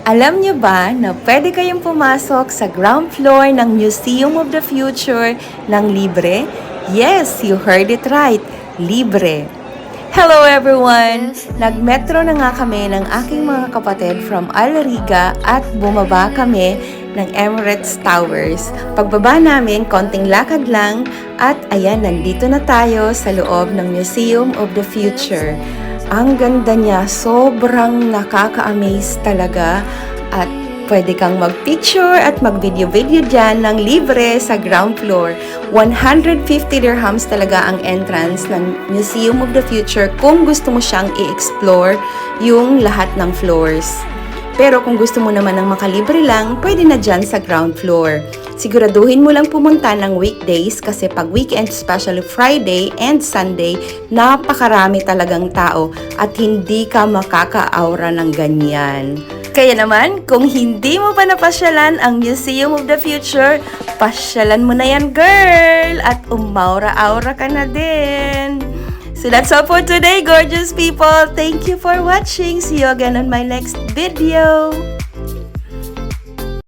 Alam niyo ba na pwede kayong pumasok sa ground floor ng Museum of the Future ng libre? Yes, you heard it right, libre. Hello everyone! Nagmetro na nga kami ng aking mga kapatid from Alariga at bumaba kami ng Emirates Towers. Pagbaba namin, konting lakad lang at ayan, nandito na tayo sa loob ng Museum of the Future. Ang ganda niya, sobrang nakaka-amaze talaga at pwede kang mag-picture at mag-video-video dyan ng libre sa ground floor. 150 dirhams talaga ang entrance ng Museum of the Future kung gusto mo siyang i-explore yung lahat ng floors. Pero kung gusto mo naman ng makalibre lang, pwede na dyan sa ground floor. Siguraduhin mo lang pumunta ng weekdays kasi pag weekend, especially Friday and Sunday, napakarami talagang tao at hindi ka makaka-aura ng ganyan. Kaya naman, kung hindi mo pa napasyalan ang Museum of the Future, pasyalan mo na yan, girl! At umaura-aura ka na din! So that's all for today, gorgeous people! Thank you for watching! See you again on my next video!